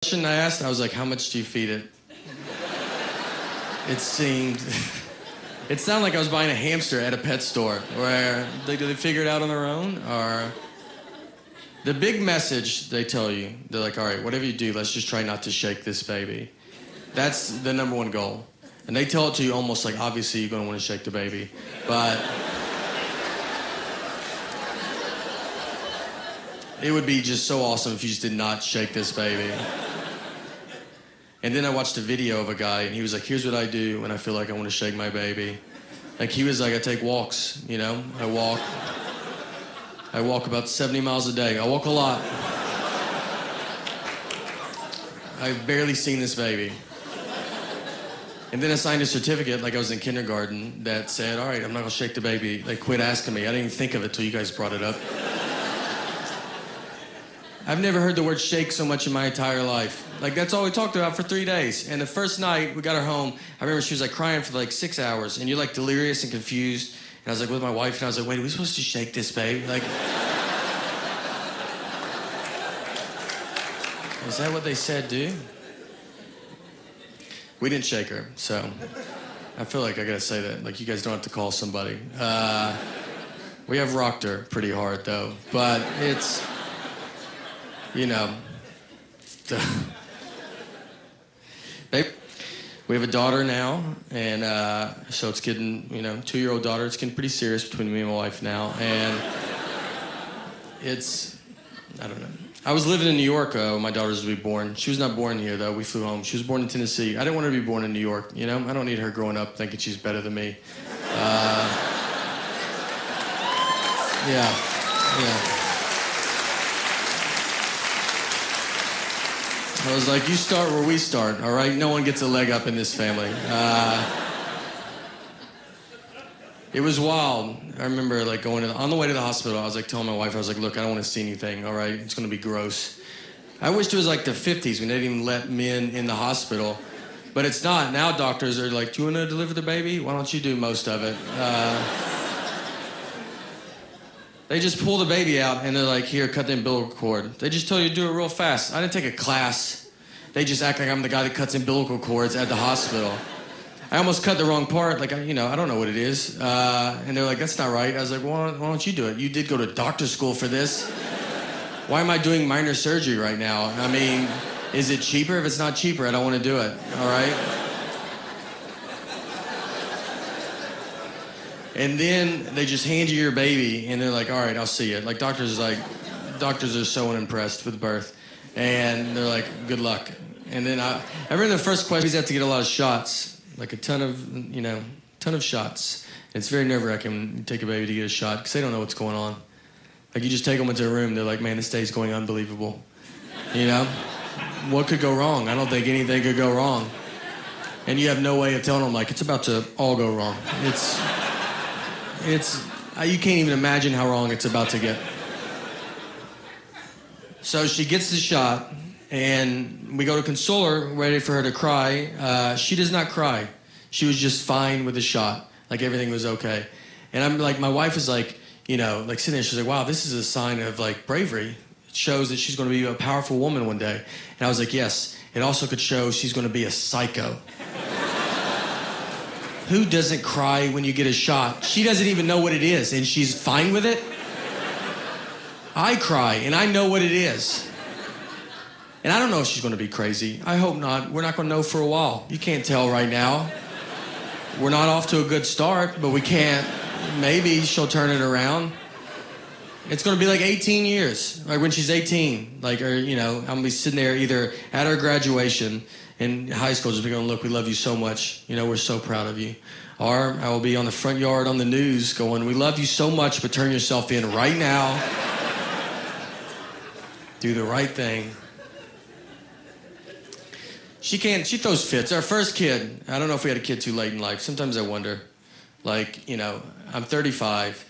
Question I asked, I was like, how much do you feed it? It sounded like I was buying a hamster at a pet store, where do they figure it out on their own? Or the big message they tell you, they're like, all right, whatever you do, let's just try not to shake this baby. That's the number one goal. And they tell it to you almost like, obviously you're gonna wanna shake the baby, but it would be just so awesome if you just did not shake this baby. And then I watched a video of a guy, and he was like, here's what I do when I feel like I want to shake my baby. Like, he was like, I take walks, you know? I walk about 70 miles a day. I walk a lot. I've barely seen this baby. And then I signed a certificate, like I was in kindergarten, that said, all right, I'm not going to shake the baby. Like, quit asking me. I didn't even think of it till you guys brought it up. I've never heard the word shake so much in my entire life. Like, that's all we talked about for 3 days. And the first night we got her home, I remember she was like crying for like 6 hours, and you're like delirious and confused. And I was like with my wife, and I was like, wait, are we supposed to shake this baby? Like, is that what they said, dude? We didn't shake her, so I feel like I gotta say that. Like, you guys don't have to call somebody. We have rocked her pretty hard, though. But it's, you know, we have a daughter now, and so it's getting, 2-year-old daughter. It's getting pretty serious between me and my wife now, and it's, I don't know. I was living in New York when my daughter was to be born. She was not born here, though. We flew home. She was born in Tennessee. I didn't want her to be born in New York, I don't need her growing up thinking she's better than me. Yeah. I was like, you start where we start, all right? No one gets a leg up in this family. It was wild. I remember like on the way to the hospital, I was like telling my wife, I was like, look, I don't want to see anything, all right? It's going to be gross. I wished it was like the 50s when they didn't even let men in the hospital. But it's not. Now doctors are like, do you want to deliver the baby? Why don't you do most of it? They just pull the baby out, and they're like, here, cut the umbilical cord. They just tell you to do it real fast. I didn't take a class. They just act like I'm the guy that cuts umbilical cords at the hospital. I almost cut the wrong part. Like, I don't know what it is. And they're like, that's not right. I was like, well, why don't you do it? You did go to doctor school for this. Why am I doing minor surgery right now? I mean, is it cheaper? If it's not cheaper, I don't want to do it, all right? And then they just hand you your baby, and they're like, all right, I'll see it. Like, doctors are so unimpressed with birth. And they're like, good luck. And then I remember the first question, we have to get a lot of shots, like a ton of shots. It's very nerve-wracking to take a baby to get a shot, because they don't know what's going on. Like, you just take them into a room, they're like, man, this day's going unbelievable. What could go wrong? I don't think anything could go wrong. And you have no way of telling them, like, it's about to all go wrong. You can't even imagine how wrong it's about to get. So she gets the shot, and we go to console her, ready for her to cry. She does not cry. She was just fine with the shot. Like, everything was okay. And I'm like, my wife is like, like sitting there, she's like, wow, this is a sign of like bravery. It shows that she's going to be a powerful woman one day. And I was like, yes, it also could show she's going to be a psycho. Who doesn't cry when you get a shot? She doesn't even know what it is, and she's fine with it. I cry, and I know what it is. And I don't know if she's going to be crazy. I hope not. We're not going to know for a while. You can't tell right now. We're not off to a good start, but we can't. Maybe she'll turn it around. It's going to be like 18 years, like when she's 18. Like, or, I'm going to be sitting there either at her graduation in high school, just be going, look, we love you so much. We're so proud of you. Or I will be on the front yard on the news going, we love you so much, but turn yourself in right now. Do the right thing. She throws fits. Our first kid, I don't know if we had a kid too late in life. Sometimes I wonder. Like, I'm 35.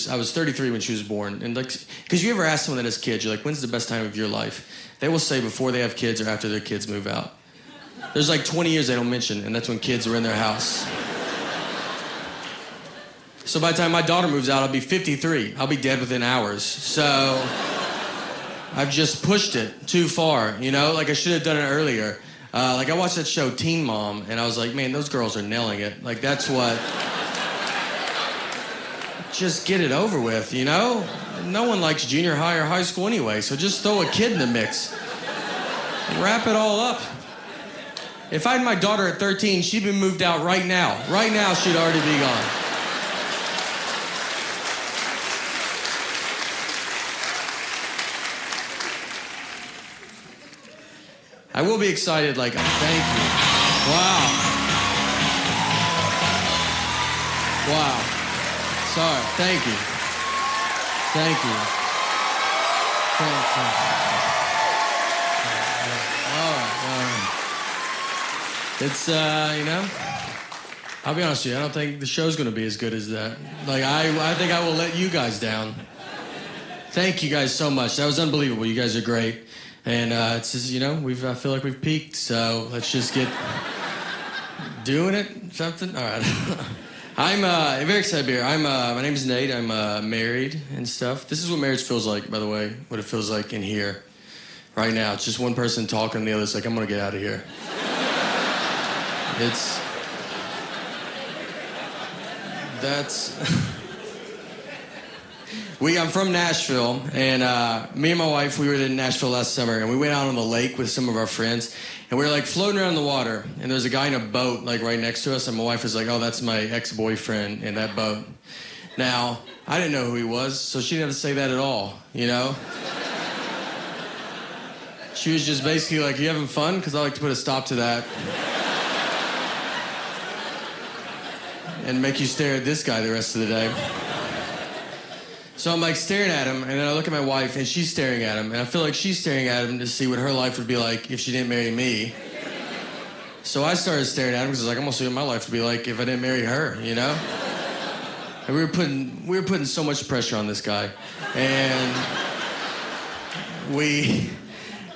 I was 33 when she was born. And like, because you ever ask someone that has kids, you're like, when's the best time of your life? They will say before they have kids or after their kids move out. There's like 20 years they don't mention, and that's when kids are in their house. So by the time my daughter moves out, I'll be 53. I'll be dead within hours. So I've just pushed it too far, you know? Like, I should have done it earlier. Like, I watched that show, Teen Mom, and I was like, man, those girls are nailing it. Like, that's what... Just get it over with, you know? No one likes junior high or high school anyway, so just throw a kid in the mix. Wrap it all up. If I had my daughter at 13, she'd been moved out right now. Right now, she'd already be gone. I will be excited, like, thank you. Wow. Wow. Sorry, thank you. Thank you. Thank you. All right. It's, you know, I'll be honest with you, I don't think the show's gonna be as good as that. Like, I think I will let you guys down. Thank you guys so much. That was unbelievable. You guys are great. And it's just, you know, I feel like we've peaked, so let's just get doing it, something. All right. I'm very excited to be here. My name is Nate. I'm married and stuff. This is what marriage feels like, by the way, what it feels like in here right now. It's just one person talking and the other's like, I'm going to get out of here. I'm from Nashville, and me and my wife, we were in Nashville last summer, and we went out on the lake with some of our friends, and we were like floating around the water, and there's a guy in a boat like right next to us, and my wife was like, oh, that's my ex-boyfriend in that boat. Now, I didn't know who he was, so she didn't have to say that at all, you know? She was just basically like, you having fun? Because I like to put a stop to that. And make you stare at this guy the rest of the day. So I'm like staring at him, and then I look at my wife, and she's staring at him, and I feel like she's staring at him to see what her life would be like if she didn't marry me. So I started staring at him because I was like, I'm gonna see what my life would be like if I didn't marry her, you know? And we were putting so much pressure on this guy, and we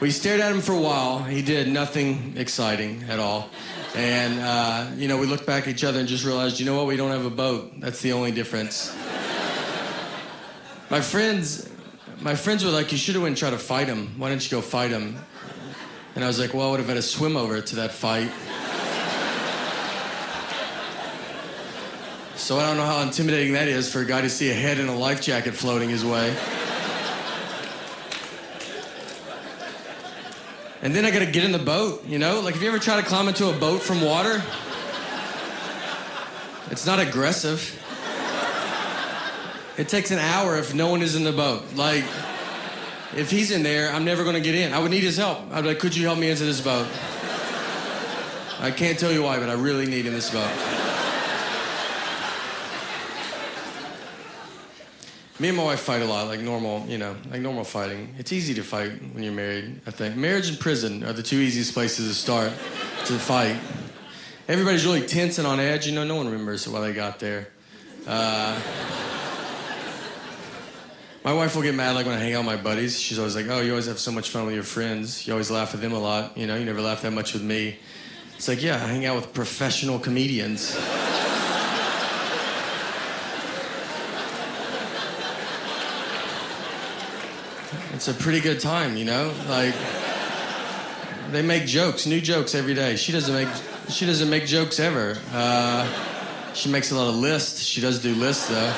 stared at him for a while. He did nothing exciting at all, and you know, we looked back at each other and just realized, you know what? We don't have a boat. That's the only difference. My friends were like, you should have went and tried to fight him. Why didn't you go fight him? And I was like, well, I would have had to swim over to that fight. So I don't know how intimidating that is for a guy to see a head in a life jacket floating his way. And then I gotta get in the boat, you know? Like, have you ever tried to climb into a boat from water? It's not aggressive. It takes an hour if no one is in the boat. Like, if he's in there, I'm never gonna get in. I would need his help. I'd be like, could you help me into this boat? I can't tell you why, but I really need in this boat. Me and my wife fight a lot, like normal, you know, like normal fighting. It's easy to fight when you're married, I think. Marriage and prison are the two easiest places to start to fight. Everybody's really tense and on edge, you know, no one remembers why they got there. My wife will get mad like when I hang out with my buddies. She's always like, oh, you always have so much fun with your friends. You always laugh with them a lot. You know, you never laugh that much with me. It's like, yeah, I hang out with professional comedians. It's a pretty good time, you know? Like, they make jokes, new jokes every day. She doesn't make jokes ever. She makes a lot of lists. She does do lists, though.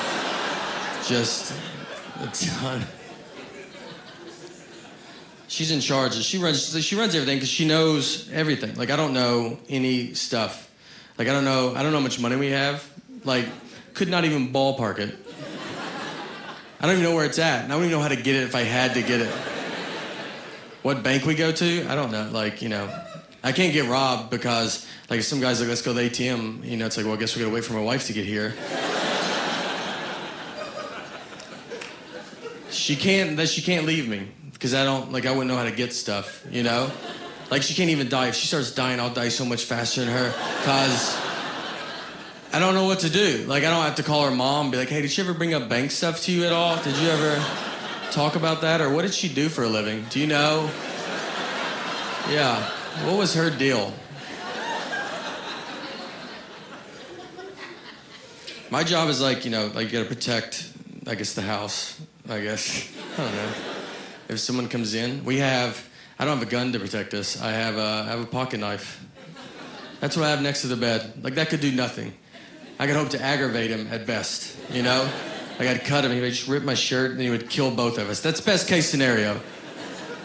Just a ton. She's in charge. She runs everything because she knows everything. Like, I don't know any stuff. Like, I don't know how much money we have. Like, could not even ballpark it. I don't even know where it's at. And I don't even know how to get it if I had to get it. What bank we go to? I don't know. Like, you know, I can't get robbed because, like, if some guy's like, let's go to the ATM, you know, it's like, well, I guess we gotta wait for my wife to get here. She can't leave me because I wouldn't know how to get stuff, you know? Like, she can't even die. If she starts dying, I'll die so much faster than her because I don't know what to do. Like, I don't have to call her mom and be like, hey, did she ever bring up bank stuff to you at all? Did you ever talk about that? Or what did she do for a living? Do you know? Yeah. What was her deal? My job is like, you know, like you gotta protect, I guess, the house, I guess. I don't know. if someone comes in. I don't have a gun to protect us. I have a pocket knife. That's what I have next to the bed. Like, that could do nothing. I could hope to aggravate him at best, you know? Like, I'd cut him, he would just rip my shirt, and he would kill both of us. That's best case scenario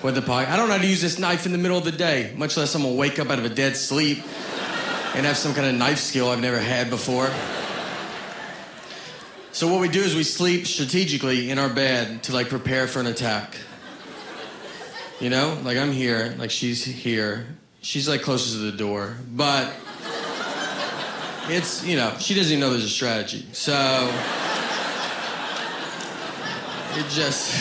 with the pocket. I don't know how to use this knife in the middle of the day, much less I'm gonna wake up out of a dead sleep and have some kind of knife skill I've never had before. So what we do is we sleep strategically in our bed to, like, prepare for an attack. You know? Like, I'm here, like, she's here. She's, like, closest to the door, but it's, you know, she doesn't even know there's a strategy. So it just...